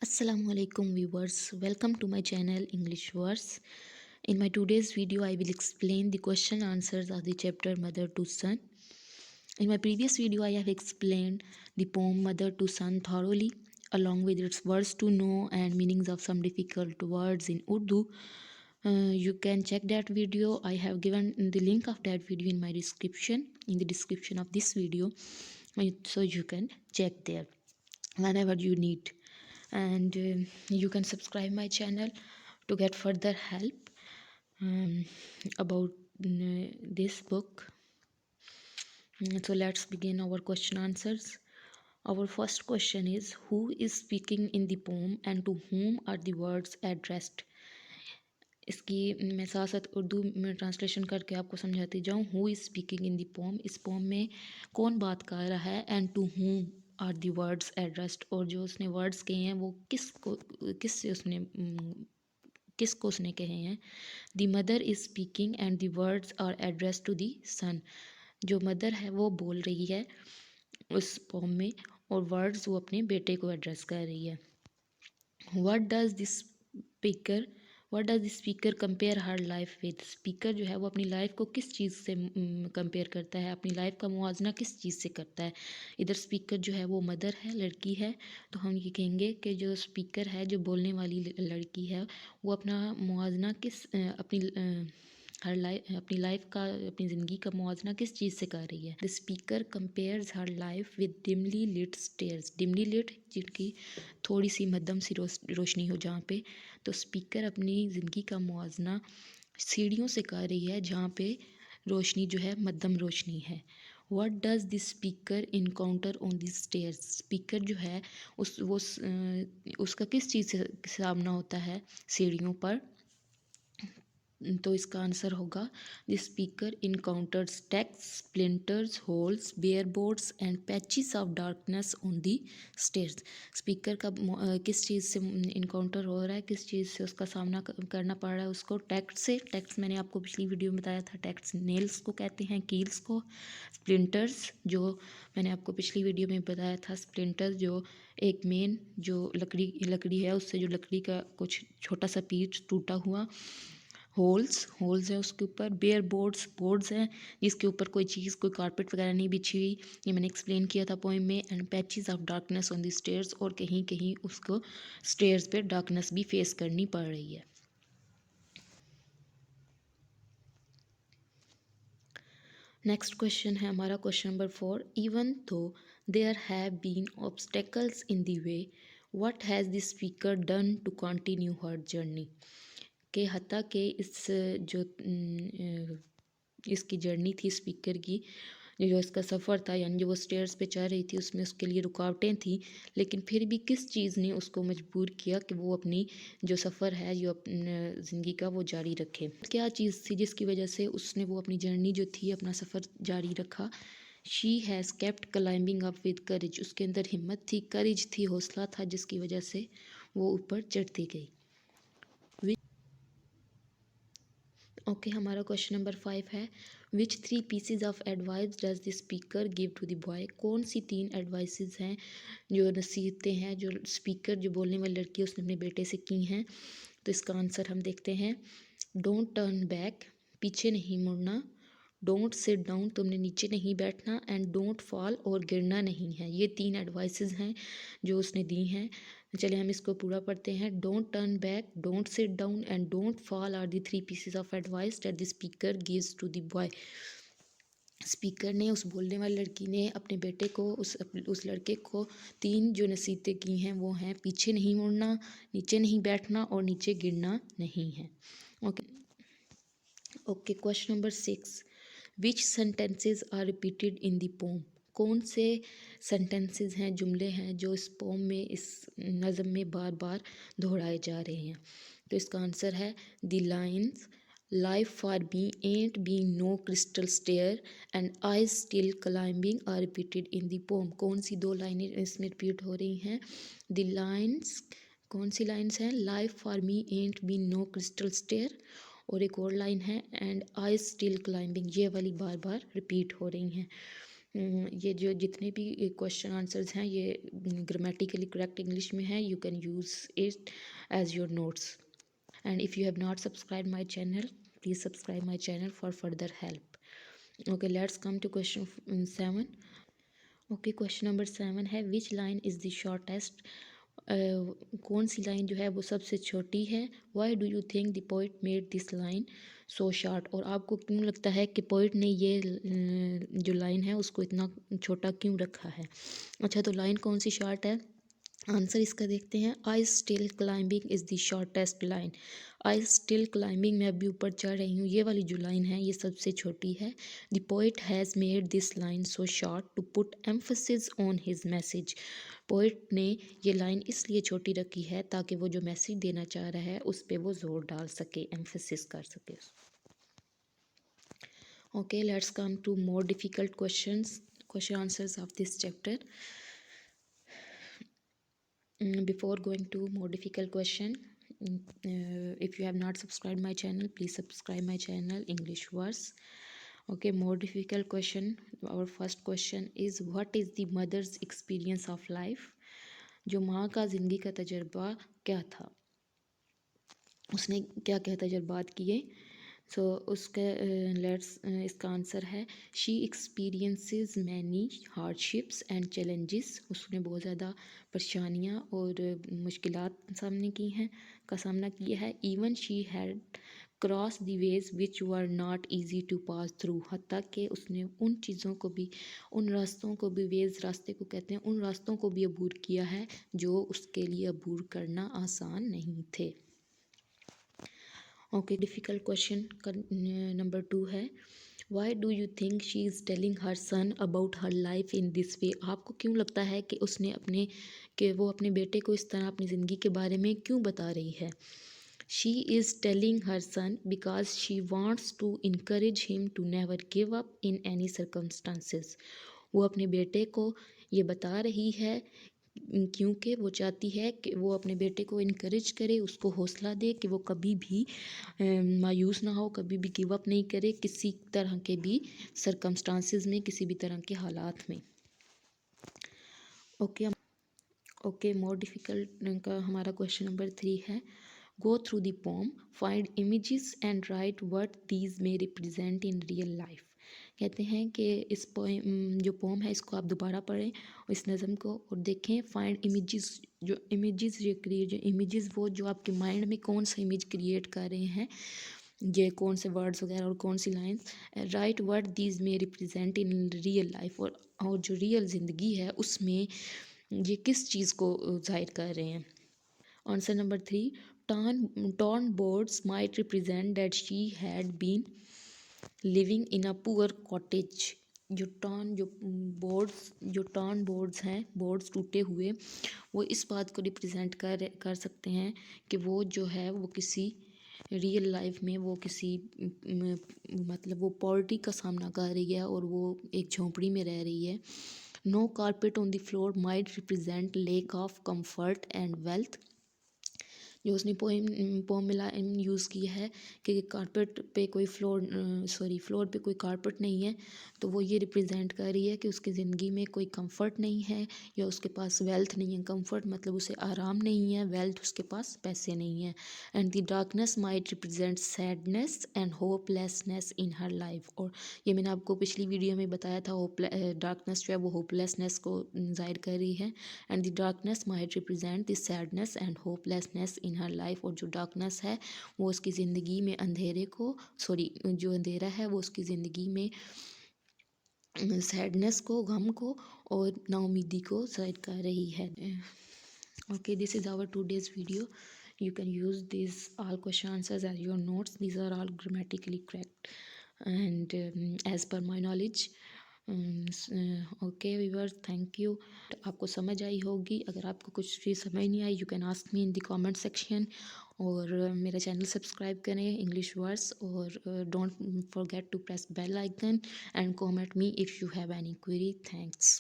Assalamualaikum viewers, welcome to my channel English Words. In my today's video I will explain the question answers of the chapter Mother to Son. In my previous video I have explained the poem Mother to Son thoroughly along with its words to know and meanings of some difficult words in Urdu. You can check that video. I have given the link of that video in my description, in the description of this video, so you can check there whenever you need. And you can subscribe my channel to get further help about this book. So let's begin our question answers. Our first question is, who is speaking in the poem and to whom are the words addressed? इसकी मैं साथ साथ उर्दू में translation करके आपको समझाती जाऊँ. Who is speaking in the poem, इस पोम में कौन बात कर रहा है, and to whom are the words addressed, और जो उसने वर्ड्स कहे हैं वो किसको उसने कहे हैं. The mother is speaking and the words are addressed to the son. जो मदर है वो बोल रही है उस पोम में और वर्ड्स वो अपने बेटे को एड्रेस कर रही है. What does the speaker compare her life with. Speaker जो है वो अपनी लाइफ को किस चीज़ से कंपेयर करता है, अपनी लाइफ का मुआवजना किस चीज़ से करता है. इधर स्पीकर जो है वो मदर है, लड़की है, तो हम ये कहेंगे कि जो स्पीकर है, जो बोलने वाली लड़की है, वो अपना मुआवजना अपनी लाइफ का, अपनी ज़िंदगी का मुआवजना किस चीज़ से कर रही है. The speaker compares her life with dimly lit stairs. Dimly lit जिनकी थोड़ी सी मध्यम सी रोशनी हो जहाँ पे, तो स्पीकर अपनी ज़िंदगी का मुआवजना सीढ़ियों से कर रही है जहाँ पे रोशनी जो है मध्यम रोशनी है. What does the speaker encounter on the stairs. Speaker जो है उसका किस चीज़ से सामना होता है सीढ़ियों पर, तो इसका आंसर होगा the speaker encounters tacks, splinters, holes, bare boards and patches of darkness on the stairs. Speaker का किस चीज़ से इनकाउंटर हो रहा है, किस चीज़ से उसका सामना करना पड़ रहा है उसको. टैक्ट से. टैक्ट मैंने आपको पिछली वीडियो में बताया था, टैक्ट्स नेल्स को कहते हैं, कील्स को. स्प्लिंटर्स जो मैंने आपको पिछली वीडियो में बताया था, स्प्लिंटर्स जो एक मेन जो लकड़ी है उससे जो लकड़ी का कुछ छोटा सा पीस टूटा हुआ. होल्स है उसके ऊपर. बेयर बोर्ड्स हैं जिसके ऊपर कोई चीज़, कोई कारपेट वगैरह नहीं बिछी हुई, ये मैंने एक्सप्लेन किया था पोइम में. And patches of darkness on the stairs, और कहीं कहीं उसको स्टेयर्स पे डार्कनेस भी फेस करनी पड़ रही है. नेक्स्ट क्वेश्चन है हमारा question number 4. Even though there have been obstacles in the way, what has the speaker done to continue her journey. के हत्ता के जो इसकी जर्नी थी स्पीकर की, जो इसका सफ़र था, यानी जो वो स्टेयर्स पे चढ़ रही थी, उसमें उसके लिए रुकावटें थी, लेकिन फिर भी किस चीज़ ने उसको मजबूर किया कि वो अपनी जो सफ़र है, जो ज़िंदगी का, वो जारी रखे. क्या चीज़ थी जिसकी वजह से उसने वो अपनी जर्नी जो थी, अपना सफ़र जारी रखा. She has kept climbing up with courage. उसके अंदर हिम्मत थी, करेज थी, हौसला था, जिसकी वजह से वो ऊपर चढ़ती गई. ओके हमारा क्वेश्चन नंबर 5 है. Which 3 pieces of advice does the speaker give to the boy. कौन सी 3 एडवाइसेस हैं, जो नसीहतें हैं, जो स्पीकर, जो बोलने वाली लड़की है, उसने अपने बेटे से की हैं. तो इसका आंसर हम देखते हैं. Don't turn back. पीछे नहीं मुड़ना. Don't sit down. तुमने नीचे नहीं बैठना. And don't fall. और गिरना नहीं है. ये 3 एडवाइसेस हैं जो उसने दी हैं. चलिए हम इसको पूरा पढ़ते हैं. Don't turn back, don't sit down and don't fall are the 3 pieces of advice that the speaker gives to the boy. Speaker ने, उस बोलने वाली लड़की ने अपने बेटे को, उस लड़के को 3 जो नसीहतें की हैं वो हैं: पीछे नहीं मुड़ना, नीचे नहीं बैठना और नीचे गिरना नहीं है. Okay question number 6. Which sentences are repeated in the poem. कौन से सेंटेंसेस हैं, जुमले हैं, जो इस पोम में, इस नज़म में बार बार दोहराए जा रहे हैं. तो इसका आंसर है the lines life for me ain't been no crystal stair and I still climbing are repeated in the poem. कौन सी 2 लाइनें इसमें रिपीट हो रही हैं. द लाइन्स, कौन सी लाइन्स हैं. Life for me ain't been no crystal stair, और एक और लाइन है एंड आई स्टिल क्लाइंबिंग. ये वाली बार बार रिपीट हो रही हैं. ये जो जितने भी क्वेश्चन आंसर्स हैं ये ग्रामेटिकली करेक्ट इंग्लिश में है. You can use it as your notes. And if you have not subscribed my channel, please subscribe my channel for further help. Okay, let's come to question 7. Okay, question number 7 है which line is the shortest. कौन सी line जो है वो सबसे छोटी है. Why do you think the poet made this line so short. और आपको क्यों लगता है कि पोइट ने ये जो लाइन है उसको इतना छोटा क्यों रखा है. अच्छा, तो लाइन कौन सी शॉर्ट है. आंसर इसका देखते हैं. आई still climbing is the shortest line. I still climbing, मैं अभी ऊपर चढ़ रही हूँ, ये वाली जो लाइन है ये सबसे छोटी है. The poet has made this line so short to put emphasis on his message. Poet ने ये लाइन इसलिए छोटी रखी है ताकि वो जो मैसेज देना चाह रहा है उस पर वो जोर डाल सके, एम्फसिस कर सके. Okay, let's come to more difficult question answers of this chapter. Before going to more difficult question, if you have not subscribed my channel, please subscribe my channel English Words. Okay, more difficult question. Our first question is what is the mother's experience of life. जो माँ का ज़िंदगी का तजर्बा क्या था, उसने क्या क्या तजर्बात किए. सो उसका इसका आंसर है she experiences many hardships and challenges. उसने बहुत ज़्यादा परेशानियाँ और मुश्किलात का सामना किया है. Even she had cross the ways which were not easy to pass through. हत्ता कि उसने उन चीज़ों को भी, उन रास्तों को भी, वेज रास्ते को कहते हैं, उन रास्तों को भी अबूर किया है जो उसके लिए अबूर करना आसान नहीं थे. ओके, डिफ़िकल्ट क्वेश्चन नंबर 2 है why do you think she is telling her son about her life in this way. आपको क्यों लगता है कि वो अपने बेटे को इस तरह अपनी ज़िंदगी के बारे में क्यों बता रही है. She is telling her son because she wants to encourage him to never give up in any circumstances. वो अपने बेटे को ये बता रही है क्योंकि वो चाहती है कि वो अपने बेटे को इनकरेज करे, उसको हौसला दे कि वो कभी भी मायूस ना हो, कभी भी गिव अप नहीं करे किसी तरह के भी सरकमस्टांसेस में, किसी भी तरह के हालात में. ओके, मोर डिफ़िकल्ट का हमारा क्वेश्चन नंबर 3 है go through the pome, find images and right what these may represent in real life. कहते हैं कि इस पोएम जो पोम है इसको आप दोबारा पढ़ें, इस नज़म को, और देखें फाइंड इमेजेस. जो इमेजेस वो जो आपके माइंड में कौन सा इमेज क्रिएट कर रहे हैं, ये कौन से वर्ड्स वगैरह और कौन सी लाइंस. राइट व्हाट दीज में रिप्रेजेंट इन रियल लाइफ. और जो रियल ज़िंदगी है उसमें ये किस चीज़ को जाहिर कर रहे हैं. Answer number 3 torn boards might represent that she had been living in a poor cottage. जो टॉर्न बोर्ड्स हैं, बोर्ड्स टूटे हुए, वो इस बात को रिप्रेजेंट कर सकते हैं कि वो जो है वो किसी रियल लाइफ में वो किसी मतलब वो पॉवर्टी का सामना कर रही है और वो एक झोंपड़ी में रह रही है. No carpet on the floor might represent lack of comfort and wealth. जो उसने पोम में यूज़ किया है कि कारपेट पे कोई फ्लोर पे कोई कारपेट नहीं है, तो वो ये रिप्रेजेंट कर रही है कि उसकी ज़िंदगी में कोई कंफर्ट नहीं है या उसके पास वेल्थ नहीं है. कंफर्ट मतलब उसे आराम नहीं है, वेल्थ उसके पास पैसे नहीं है. And the darkness might represent sadness and hopelessness in her life. और ये मैंने आपको पिछली वीडियो में बताया था, डार्कनेस जो है वो होपलेसनेस को जाहिर कर रही है. And the darkness might represent the sadness and hopelessness in her life. और जो डार्कनेस है वो उसकी ज़िंदगी में जो अंधेरा है वो उसकी ज़िंदगी में सैडनेस को, गम को और नाउमीदी को जाहिर कर रही है. Okay, this is our today's video. You can use these all question answers as your notes. These are all grammatically correct and as per my knowledge. Okay viewers, thank you. आपको समझ आई होगी. अगर आपको कुछ चीज़ समझ नहीं आई, you can ask me in the comment section. और मेरा चैनल सब्सक्राइब करें इंग्लिश वर्ड्स, और don't forget to press bell icon and comment me if you have any query. Thanks.